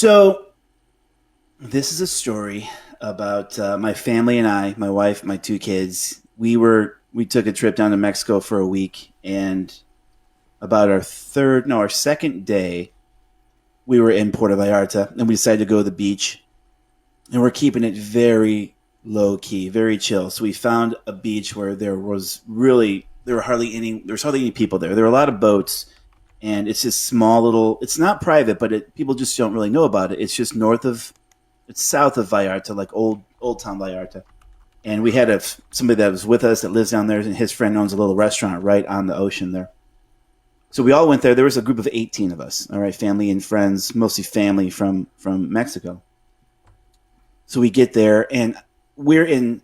So this is a story about my family and I, my wife, my two kids. We took a trip down to Mexico for a week, and about our second day, we were in Puerto Vallarta, and we decided to go to the beach, and we're keeping it very low key, very chill. So we found a beach where there was hardly any people there. There were a lot of boats, and it's this small little. It's not private, but people just don't really know about it. It's just it's south of Vallarta, like old town Vallarta. And we had somebody that was with us that lives down there, and his friend owns a little restaurant right on the ocean there. So we all went there. There was a group of 18 of us, all right, family and friends, mostly family from Mexico. So we get there, and we're in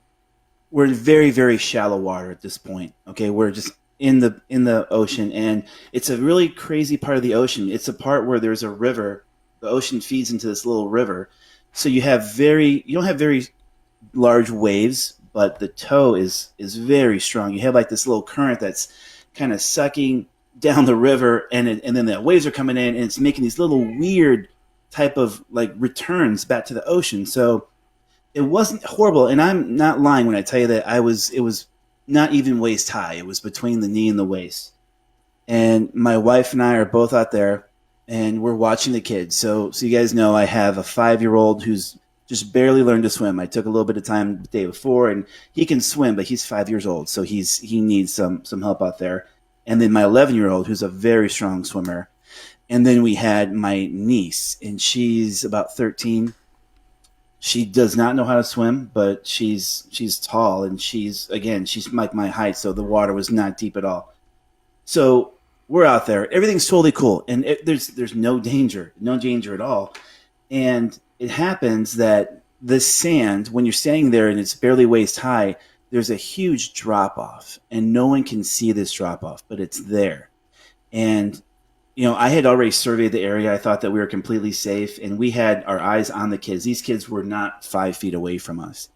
we're in very very shallow water at this point. Okay, we're just in the ocean, and it's a really crazy part of the ocean. It's a part where there's a river. The ocean feeds into this little river, so you don't have very large waves, but the tow is very strong. You have like this little current that's kind of sucking down the river, and then the waves are coming in, and it's making these little weird type of like returns back to the ocean. So it wasn't horrible, and I'm not lying when I tell you that I was. It was not even waist high. It was between the knee and the waist. And my wife and I are both out there, and we're watching the kids. So you guys know I have a 5 year old who's just barely learned to swim. I took a little bit of time the day before, and he can swim, but he's 5 years old, so he needs some help out there. And then my 11 year old, who's a very strong swimmer. And then we had my niece, and she's about 13. She does not know how to swim, but she's tall, and she's like my height, so the water was not deep at all. So we're out there. Everything's totally cool, and there's no danger at all. And it happens that the sand, when you're standing there and it's barely waist high, there's a huge drop off, and no one can see this drop off, but it's there. And I had already surveyed the area. I thought that we were completely safe, and we had our eyes on the kids. These kids were not 5 feet away from us.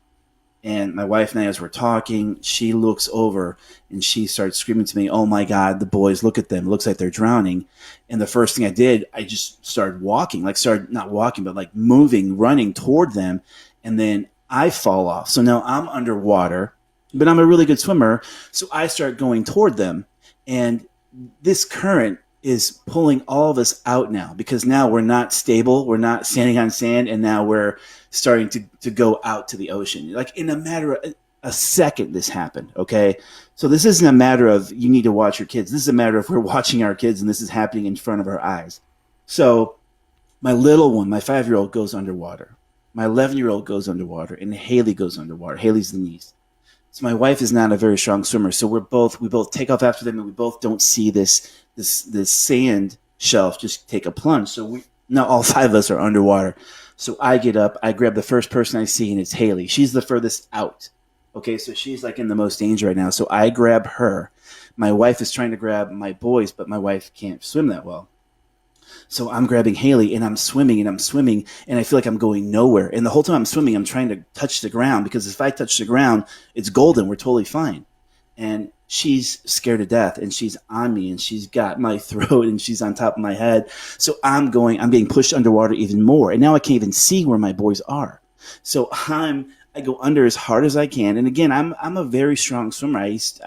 And my wife and I, as we're talking, she looks over and she starts screaming to me, "Oh my God, the boys, look at them. It looks like they're drowning." And the first thing I did, I just started walking, like started not walking, but like moving, running toward them. And then I fall off. So now I'm underwater, but I'm a really good swimmer. So I start going toward them. And this current is pulling all of us out now, because now we're not stable. We're not standing on sand. And now we're starting to go out to the ocean. Like in a matter of a second, this happened. Okay. So this isn't a matter of you need to watch your kids. This is a matter of we're watching our kids, and this is happening in front of our eyes. So my little one, my 5 year old, goes underwater. My 11 year old goes underwater, and Haley goes underwater. Haley's the niece. So my wife is not a very strong swimmer. So we both take off after them, and we both don't see this sand shelf just take a plunge. So we now all five of us are underwater. So I get up, I grab the first person I see, and it's Haley. She's the furthest out. Okay, so she's like in the most danger right now. So I grab her. My wife is trying to grab my boys, but my wife can't swim that well. So I'm grabbing Haley, and I'm swimming, and I'm swimming, and I feel like I'm going nowhere. And the whole time I'm swimming, I'm trying to touch the ground, because if I touch the ground, it's golden. We're totally fine. And she's scared to death, and she's on me, and she's got my throat, and she's on top of my head. So I'm being pushed underwater even more. And now I can't even see where my boys are. So I go under as hard as I can. And again, I'm a very strong swimmer. I used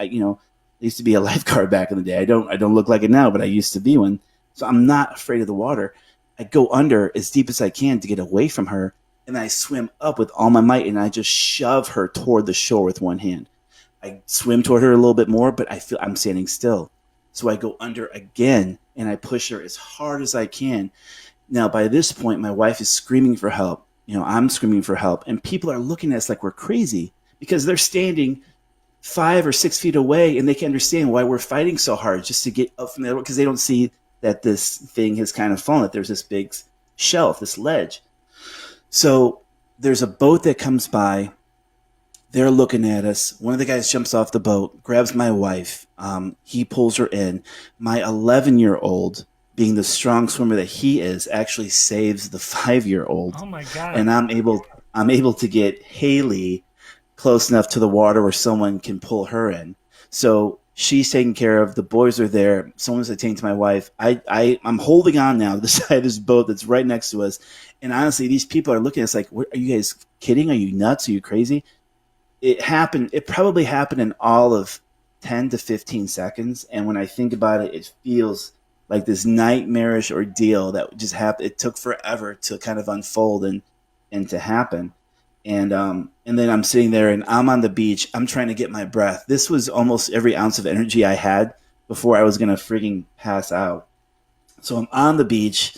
to be a lifeguard back in the day. I don't look like it now, but I used to be one. So I'm not afraid of the water. I go under as deep as I can to get away from her, and I swim up with all my might, and I just shove her toward the shore with one hand. I swim toward her a little bit more, but I feel I'm standing still. So I go under again, and I push her as hard as I can. Now, by this point, my wife is screaming for help. I'm screaming for help, and people are looking at us like we're crazy, because they're standing 5 or 6 feet away, and they can understand why we're fighting so hard just to get up from there, because they don't see that this thing has kind of fallen, that there's this big shelf, this ledge. So there's a boat that comes by. They're looking at us. One of the guys jumps off the boat, grabs my wife. He pulls her in. My 11-year-old, being the strong swimmer that he is, actually saves the 5 year old. Oh my God. And I'm able to get Haley close enough to the water where someone can pull her in. So She's taken care of. The boys are there. Someone's attending to my wife. I'm holding on now to the side of this boat that's right next to us. And honestly, these people are looking at us like, what, are you guys kidding? Are you nuts? Are you crazy? It happened. It probably happened in all of 10 to 15 seconds. And when I think about it, it feels like this nightmarish ordeal that just happened. It took forever to kind of unfold and to happen. And then I'm sitting there and I'm on the beach. I'm trying to get my breath. This was almost every ounce of energy I had before I was gonna freaking pass out. So I'm on the beach,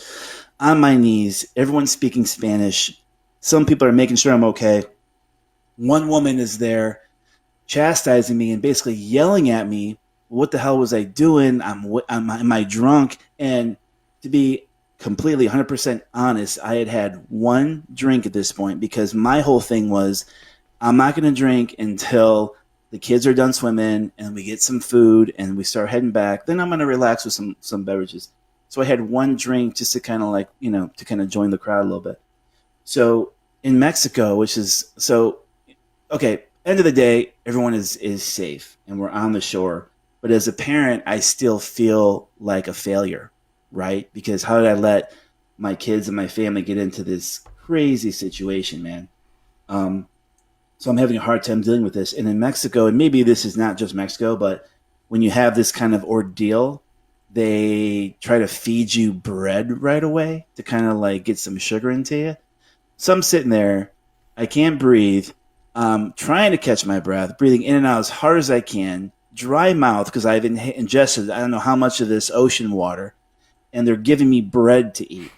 on my knees. Everyone's speaking Spanish. Some people are making sure I'm okay. One woman is there chastising me and basically yelling at me. What the hell was I doing? Am I drunk? And to be completely 100% honest, I had had one drink at this point because my whole thing was I'm not going to drink until the kids are done swimming and we get some food and we start heading back. Then I'm going to relax with some beverages. So I had one drink just to kind of like, to kind of join the crowd a little bit. So in Mexico, which is so okay, end of the day, everyone is safe and we're on the shore. But as a parent, I still feel like a failure, right? Because how did I let my kids and my family get into this crazy situation, man? Um, so I'm having a hard time dealing with this. And in Mexico, and maybe this is not just Mexico, but when you have this kind of ordeal, they try to feed you bread right away to kind of like get some sugar into you. So I'm sitting there, I can't breathe, trying to catch my breath, breathing in and out as hard as I can, dry mouth because I've ingested I don't know how much of this ocean water, and they're giving me bread to eat.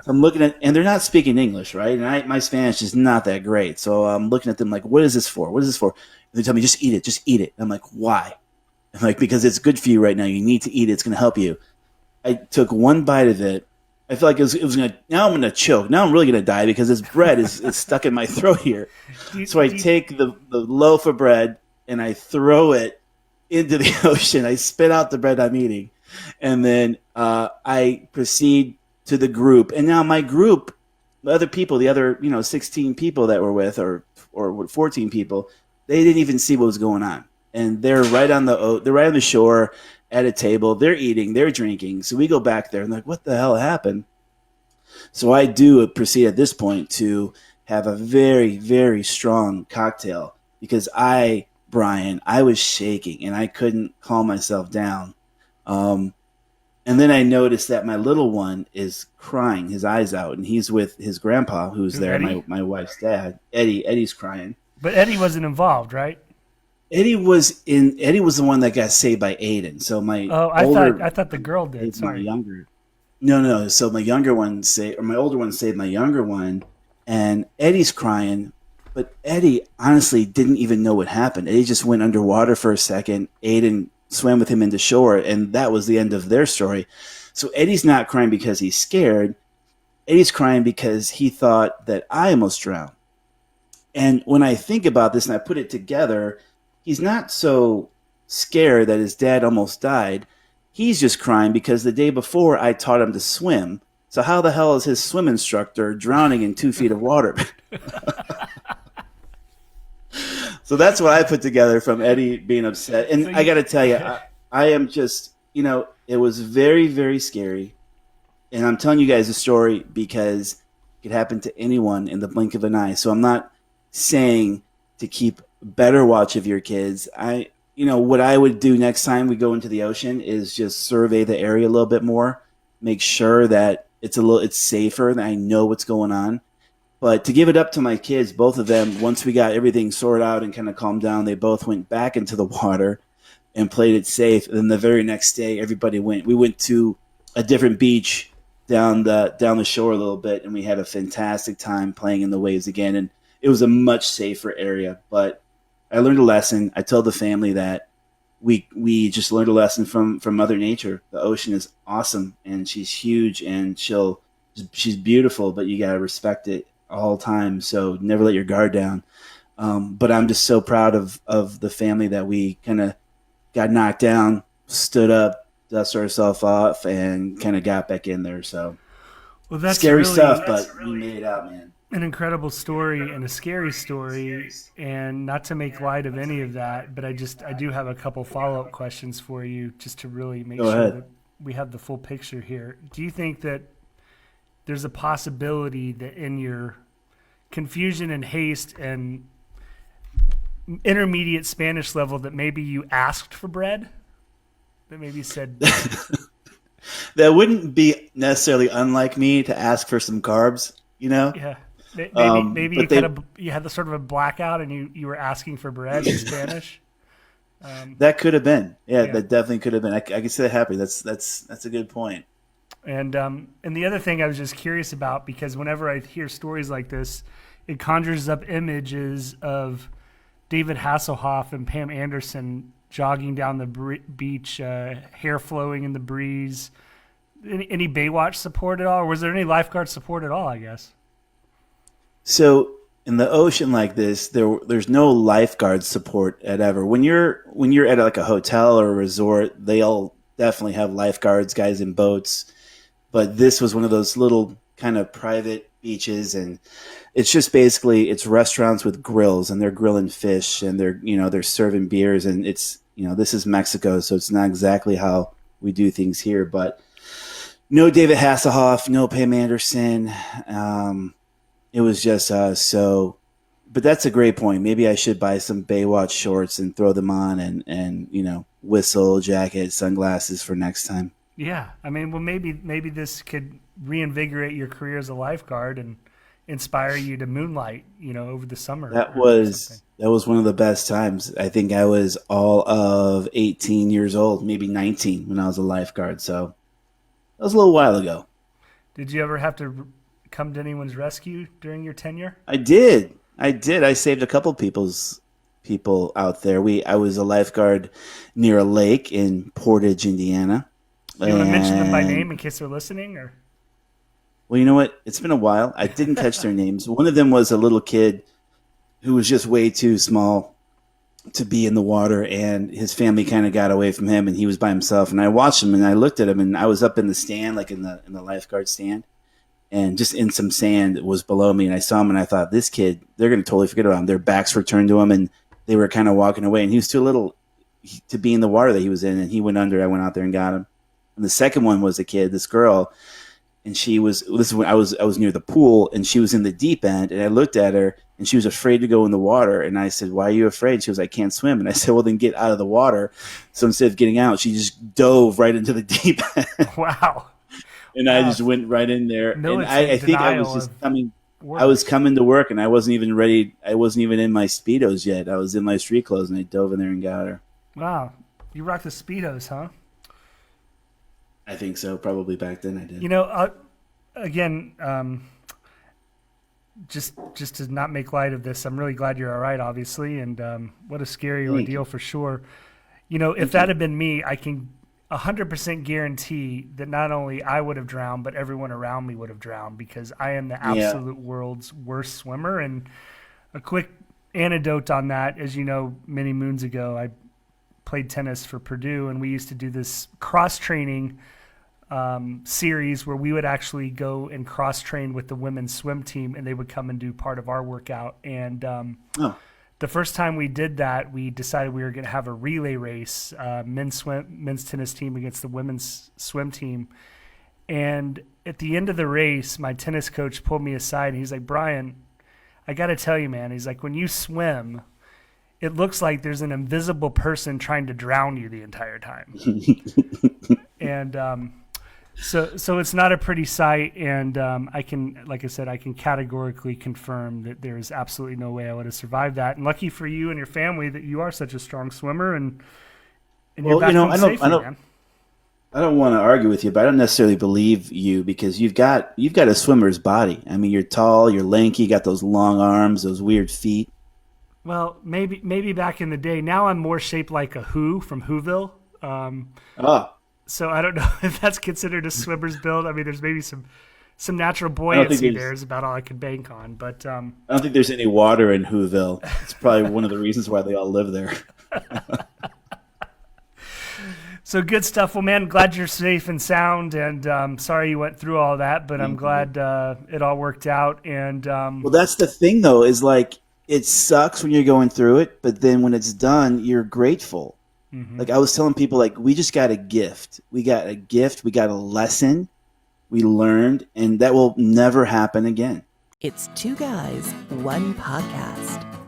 So I'm looking at, and they're not speaking English, right? And my Spanish is not that great, so I'm looking at them like, "What is this for? What is this for?" And they tell me, "Just eat it, just eat it." And I'm like, "Why?" I'm like, "Because it's good for you right now. You need to eat it. It's going to help you." I took one bite of it. I feel like it was gonna. Now I'm gonna choke. Now I'm really gonna die because this bread is stuck in my throat here. So I take the loaf of bread and I throw it into the ocean. I spit out the bread I'm eating, and then I proceed to the group. And now my group, the other people, the other 16 people that were with, or 14 people, they didn't even see what was going on, and they're right on the shore at a table. They're eating, they're drinking. So we go back there and like, what the hell happened? So I do proceed at this point to have a very, very strong cocktail because Brian, I was shaking and I couldn't calm myself down. Um, and then I noticed that my little one is crying his eyes out, and he's with his grandpa, who's there, Eddie? my wife's dad. Eddie's crying. But Eddie wasn't involved, right? Eddie was the one that got saved by Aiden. So my Oh, I thought older I thought the girl did. saved my Sorry. younger. No, no. So my younger one saved, or my older one saved my younger one, and Eddie's crying. But Eddie honestly didn't even know what happened. Eddie just went underwater for a second. Aiden swam with him into shore, and that was the end of their story. So Eddie's not crying because he's scared. Eddie's crying because he thought that I almost drowned. And when I think about this and I put it together, he's not so scared that his dad almost died. He's just crying because the day before I taught him to swim. So how the hell is his swim instructor drowning in 2 feet of water? So that's what I put together from Eddie being upset. So And I got to tell you, I am just, it was very, very scary. And I'm telling you guys a story because it could happen to anyone in the blink of an eye. So I'm not saying to keep better watch of your kids. What I would do next time we go into the ocean is just survey the area a little bit more, make sure that it's safer, that I know what's going on. But to give it up to my kids, both of them, once we got everything sorted out and kind of calmed down, they both went back into the water and played it safe. And then the very next day, we went to a different beach down the shore a little bit, and we had a fantastic time playing in the waves again. And it was a much safer area. But I learned a lesson. I told the family that we just learned a lesson from Mother Nature. The ocean is awesome, and she's huge, and she's beautiful, but you gotta respect it all time. So never let your guard down. But I'm just so proud of the family that we kind of got knocked down, stood up, dusted ourselves off, and kind of got back in there. So Well, that's scary really stuff, but we made it out, man. an incredible story and a scary story, and not to make light of any of that, but I do have a couple follow up questions for you just to really make Go sure ahead. that we have the full picture here. Do you think that there's a possibility that in your confusion and haste and intermediate Spanish level that maybe you asked for bread? That maybe said, That wouldn't be necessarily unlike me to ask for some carbs, you know. yeah. Maybe But they you had the sort of a blackout and you were asking for bread in Spanish. that could have been, yeah, Yeah. that definitely could have been. I can see that happening. That's a good point. And the other thing I was just curious about, because whenever I hear stories like this, it conjures up images of David Hasselhoff and Pam Anderson jogging down the beach, hair flowing in the breeze. Any Baywatch support at all, or was there any lifeguard support at all? I guess. So in the ocean like this, there's no lifeguard support at ever. When you're at like a hotel or a resort, they'll definitely have lifeguards, guys in boats. But this was one of those little kind of private beaches, and it's just basically it's restaurants with grills, and they're grilling fish, and they're serving beers, and it's this is Mexico, so it's not exactly how we do things here, but no David Hasselhoff, no Pam Anderson. It was just so. But that's a great point. Maybe I should buy some Baywatch shorts and throw them on, and whistle, jacket, sunglasses for next time. Yeah, I mean, well, maybe this could reinvigorate your career as a lifeguard and inspire you to moonlight, over the summer That or something. was that was one of the best times. I think I was all of 18 years old, maybe 19 when I was a lifeguard. So that was a little while ago. Did you ever have to come to anyone's rescue during your tenure? I did. I did. I saved a couple people out there. I was a lifeguard near a lake in Portage, Indiana. Do you want to mention them by And name in case they're listening, or? well, you know what? It's been a while. I didn't catch their names. One of them was a little kid who was just way too small to be in the water, and his family kind of got away from him, and he was by himself. And I watched him, and I looked at him, and I was up in the stand, like in the lifeguard stand, and just in some sand was below me, and I saw him, and I thought, this kid, they're going to totally forget about him. Their backs were turned to him, and they were kind of walking away, and he was too little to be in the water that he was in, and he went under. I went out there and got him. And the second one was a kid, this girl, and this is when I was near the pool, and she was in the deep end, and I looked at her, and she was afraid to go in the water, and I said, "Why are you afraid?" She was, "I can't swim," and I said, "Well, then get out of the water." So instead of getting out, she just dove right into the deep end, Wow. and I just went right in there, and I Militant think I was denial just of coming. I was words. coming to work, and I wasn't even ready. I wasn't even in my Speedos yet. I was in my street clothes, and I dove in there and got her. Wow. You rock the Speedos, huh? I think so. Probably back then I did. Again, just to not make light of this, I'm really glad you're all right, obviously, and what a scary Thank ordeal you. for sure. If Thank that you. had been me, I can 100% guarantee that not only I would have drowned, but everyone around me would have drowned, because I am the Yeah. absolute world's worst swimmer. And a quick anecdote on that, as you know, many moons ago, I played tennis for Purdue, and we used to do this cross training series where we would actually go and cross train with the women's swim team, and they would come and do part of our workout. And Oh, the first time we did that, we decided we were going to have a relay race, men's tennis team against the women's swim team. And at the end of the race, my tennis coach pulled me aside, and he's like, "Brian, I got to tell you, man," he's like, "when you swim, it looks like there's an invisible person trying to drown you the entire time." And so it's not a pretty sight, and like I said, I can categorically confirm that there is absolutely no way I would have survived that. And lucky for you and your family that you are such a strong swimmer, and you're well, back home I safely, don't, man. I don't want to argue with you, but I don't necessarily believe you because you've got a swimmer's body. I mean, you're tall, you're lanky, you got those long arms, those weird feet. Well, maybe back in the day. Now I'm more shaped like a Who from Whoville. Oh, So I don't know if that's considered a swimmer's build. I mean, there's maybe some natural I don't think buoyancy there's there is about all I could bank on. But I don't think there's any water in Whoville. It's probably one of the reasons why they all live there. So good stuff. Well, man, glad you're safe and sound, and sorry you went through all that, but I'm glad it all worked out. And Well, that's the thing, though, is like it sucks when you're going through it, but then when it's done, you're grateful. Like I was telling people, like we just got a gift. We got a gift. We got a lesson. We learned, and that will never happen again. It's Two Guys, One Podcast.